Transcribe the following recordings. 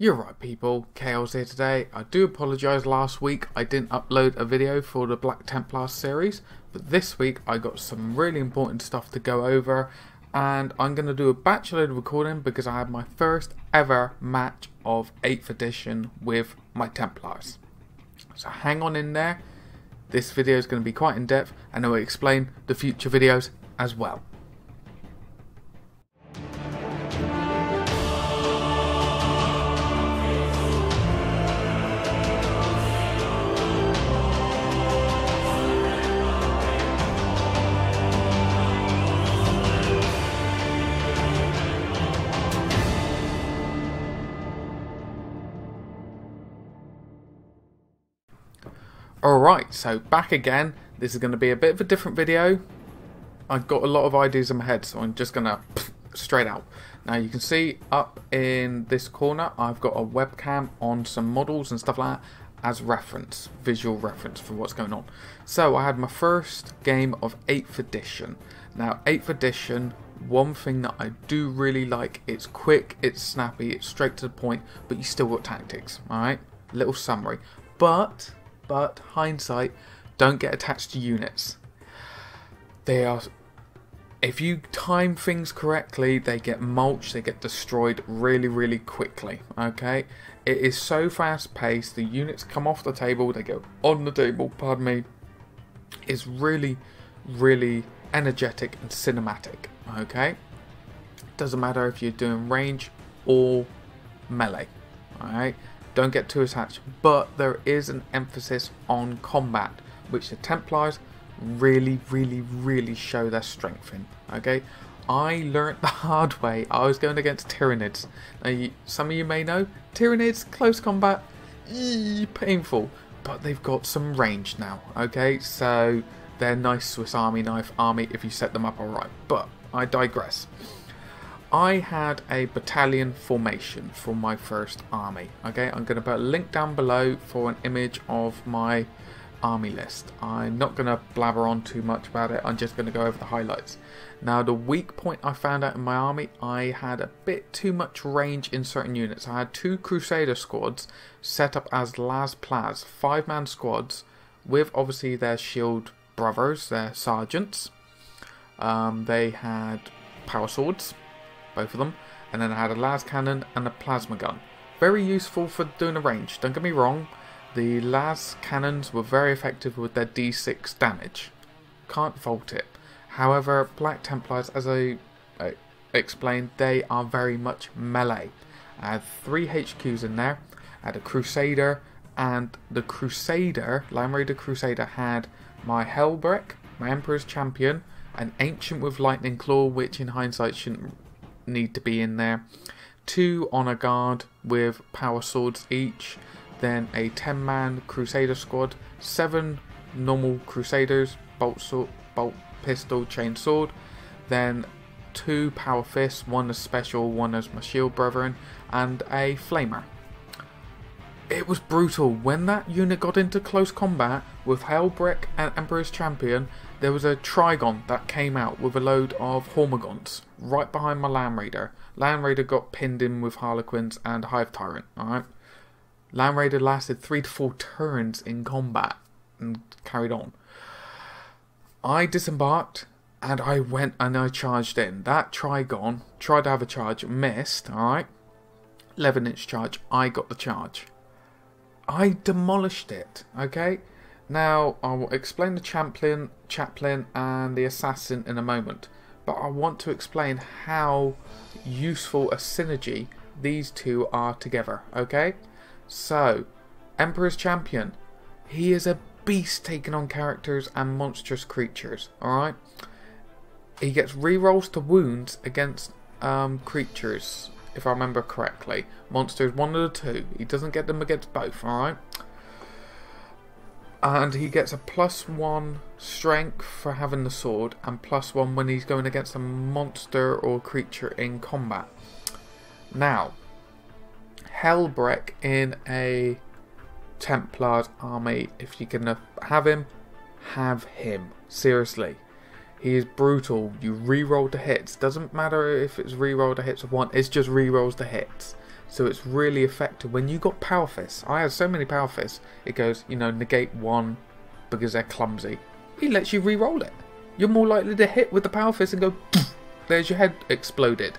You're right people, Chaos here today. I do apologise, last week I didn't upload a video for the Black Templars series, but this week I got some really important stuff to go over, and I'm going to do a batch load of recording because I had my first ever match of 8th edition with my Templars. So hang on in there, this video is going to be quite in depth and I will explain the future videos as well. Alright, so back again. This is going to be a bit of a different video. I've got a lot of ideas in my head, so I'm just going to straight out. Now you can see up in this corner I've got a webcam on some models and stuff like that as reference, visual reference for what's going on. So I had my first game of 8th edition. Now 8th edition, one thing that I do really like, it's quick, it's snappy, it's straight to the point, but you still got tactics, alright? Little summary. But hindsight, don't get attached to units. They are, if you time things correctly, they get mulched, they get destroyed really quickly. Okay, it is so fast paced. The units come off the table, they go on the table. Pardon me. It's really energetic and cinematic. Okay, doesn't matter if you're doing range or melee. All right. Don't get too attached, but there is an emphasis on combat, which the Templars really show their strength in. Okay, I learnt the hard way. I was going against Tyranids. Now, some of you may know, Tyranids, close combat, painful, but they've got some range now. Okay, so they're nice Swiss Army knife army if you set them up alright, but I digress. I had a battalion formation for my first army. Okay, I'm going to put a link down below for an image of my army list. I'm not going to blabber on too much about it, I'm just going to go over the highlights. Now the weak point I found out in my army, I had a bit too much range in certain units. I had 2 Crusader squads set up as Las Plas, 5-man squads with obviously their shield brothers, their sergeants. They had power swords, both of them, and then I had a las cannon and a plasma gun. Very useful for doing a range, don't get me wrong. The las cannons were very effective with their d6 damage, can't fault it. However, Black Templars, as I explained, they are very much melee. I had 3 HQs in there. I had a Crusader, and the Crusader, Land Raider Crusader, had my Hellbrick, my Emperor's Champion, an Ancient with Lightning Claw, which in hindsight shouldn't need to be in there, 2 Honor Guard with power swords each, then a 10-man Crusader squad, 7 normal Crusaders, bolt pistol, chain sword, then 2 power fists, 1 as special, 1 as my shield brethren, and a flamer. It was brutal. When that unit got into close combat with Hellbrick and Emperor's Champion, there was a Trigon that came out with a load of Hormigons right behind my Land Raider. Land Raider got pinned in with Harlequins and Hive Tyrant. Alright, Land Raider lasted 3 to 4 turns in combat and carried on. I disembarked and I went and I charged in. That Trigon tried to have a charge, missed. Alright, 11-inch charge. I got the charge. I demolished it. Okay, now I will explain the chaplain and the assassin in a moment, but I want to explain how useful a synergy these two are together. Okay, so Emperor's Champion, he is a beast taking on characters and monstrous creatures. Alright, he gets rerolls to wounds against creatures, if I remember correctly. Monsters, 1 of the 2. He doesn't get them against both, alright? And he gets a +1 strength for having the sword, and +1 when he's going against a monster or creature in combat. Now, Hellbrick in a Templars army, if you can have him, have him. Seriously. He is brutal. You re-roll the hits. Doesn't matter if it's re-roll the hits or one. It's just re-rolls the hits. So it's really effective. When you got power fists, I had so many power fists. It goes, you know, negate one because they're clumsy. He lets you re-roll it. You're more likely to hit with the power fist and go, there's your head exploded.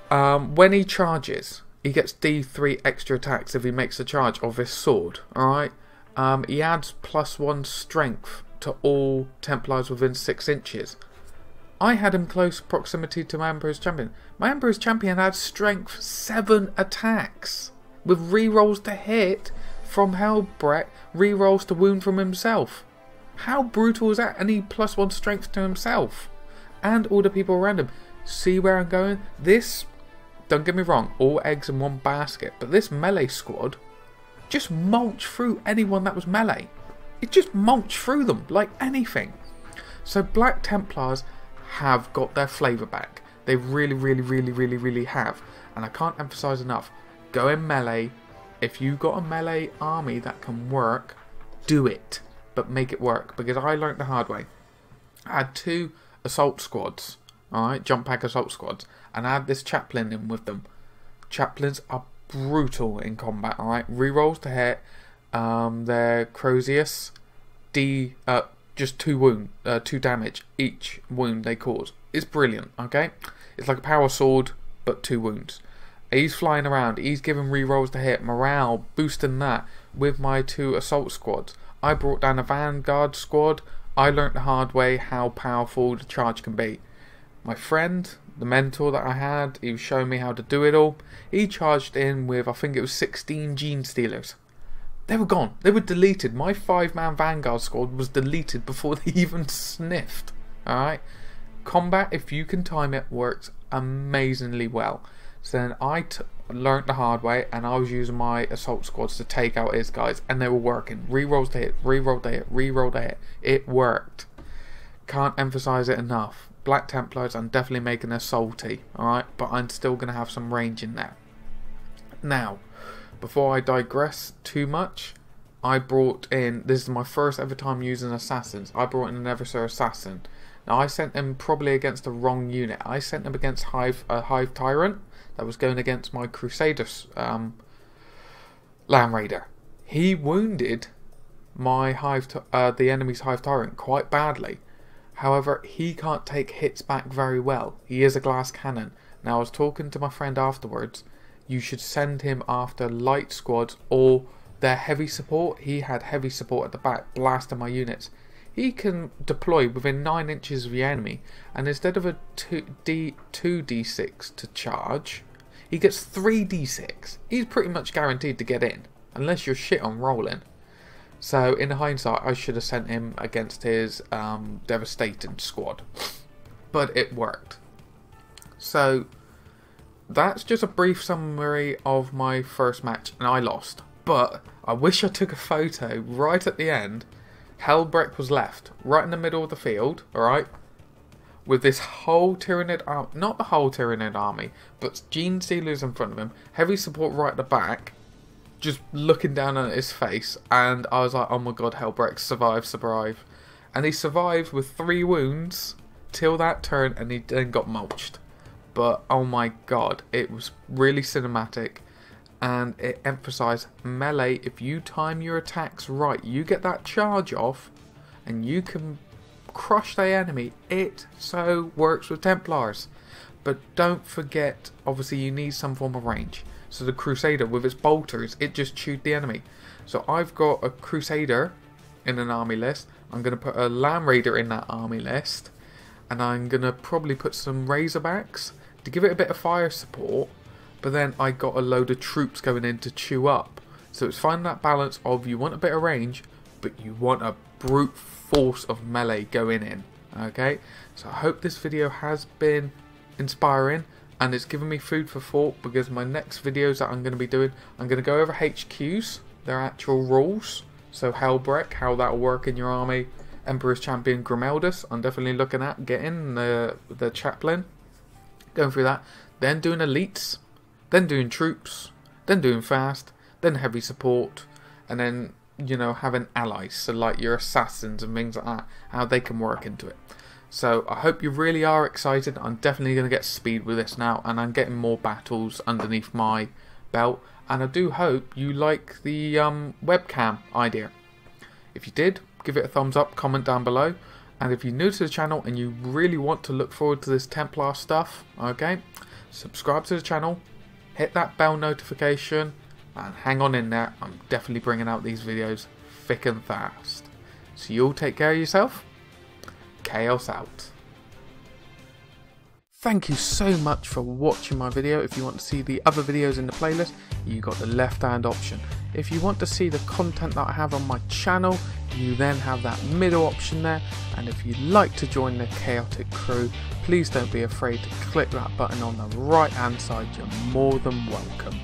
When he charges, he gets D3 extra attacks if he makes a charge of his sword. Alright. He adds +1 strength to all Templars within 6 inches. I had him close proximity to my Emperor's Champion. My Emperor's Champion had strength 7 attacks with rerolls to hit from Helbrecht, rerolls to wound from himself. How brutal is that? And he +1 strength to himself and all the people around him. See where I'm going? This, don't get me wrong, all eggs in one basket, but this melee squad just mulched through anyone that was melee. It just mulched through them like anything. So Black Templars have got their flavour back. They really have. And I can't emphasise enough. Go in melee. If you got a melee army that can work, do it. But make it work. Because I learnt the hard way. I had 2 assault squads. Alright, jump pack assault squads. And I had this chaplain in with them. Chaplains are brutal in combat. Alright, rerolls to hit. They're Crusade, just 2 damage each wound they cause. It's brilliant, okay? It's like a power sword, but 2 wounds. He's flying around, he's giving rerolls to hit, morale, boosting that with my 2 assault squads. I brought down a vanguard squad. I learnt the hard way how powerful the charge can be. My friend, the mentor that I had, he was showing me how to do it all. He charged in with, I think it was 16 Gene Stealers. They were gone. They were deleted. My 5-man Vanguard squad was deleted before they even sniffed. Alright? Combat, if you can time it, works amazingly well. So then I learnt the hard way, and I was using my assault squads to take out his guys, and they were working. Rerolls to hit, reroll to hit, reroll to hit. It worked. Can't emphasise it enough. Black Templars, I'm definitely making her salty. Alright? But I'm still going to have some range in there. Now, before I digress too much, I brought in, this is my first ever time using assassins, I brought in an Eversir assassin. Now I sent him probably against the wrong unit. I sent him against a Hive Tyrant that was going against my Crusader Land Raider. He wounded my the enemy's Hive Tyrant quite badly. However, he can't take hits back very well. He is a glass cannon. Now I was talking to my friend afterwards. You should send him after light squads or their heavy support. He had heavy support at the back, blasting my units. He can deploy within 9 inches of the enemy, and instead of a 2d6 to charge, he gets 3d6. He's pretty much guaranteed to get in, unless you're shit on rolling. So in hindsight, I should have sent him against his devastating squad. But it worked. So that's just a brief summary of my first match, and I lost. But I wish I took a photo right at the end. Helbrecht was left, right in the middle of the field, alright? With this whole Tyranid army, not the whole Tyranid army, but Gene Stealers in front of him, heavy support right at the back, just looking down at his face, and I was like, oh my god, Helbrecht, survive. And he survived with 3 wounds till that turn, and he then got mulched. But oh my god, it was really cinematic, and it emphasised melee. If you time your attacks right, you get that charge off and you can crush the enemy. It so works with Templars. But don't forget, obviously you need some form of range. So the Crusader with its bolters, it just chewed the enemy. So I've got a Crusader in an army list. I'm going to put a Land Raider in that army list, and I'm going to probably put some Razorbacks to give it a bit of fire support. But then I got a load of troops going in to chew up. So it's finding that balance of you want a bit of range, but you want a brute force of melee going in. Okay, so I hope this video has been inspiring and it's given me food for thought, because my next videos that I'm going to be doing, I'm going to go over HQs, their actual rules. So Helbrecht, how that'll work in your army. Emperor's Champion Grimeldus, I'm definitely looking at getting the chaplain. Going through that, then doing elites, then doing troops, then doing fast, then heavy support, and then, you know, having allies, so like your assassins and things like that, how they can work into it. So I hope you really are excited. I'm definitely going to get speed with this now, and I'm getting more battles underneath my belt. And I do hope you like the webcam idea. If you did, give it a thumbs up, comment down below. And if you're new to the channel and you really want to look forward to this Templar stuff, okay, subscribe to the channel, hit that bell notification, and hang on in there. I'm definitely bringing out these videos thick and fast. So you all take care of yourself. Chaos out. Thank you so much for watching my video. If you want to see the other videos in the playlist, you got the left hand option. If you want to see the content that I have on my channel, you then have that middle option there. And if you'd like to join the chaotic crew, please don't be afraid to click that button on the right hand side. You're more than welcome.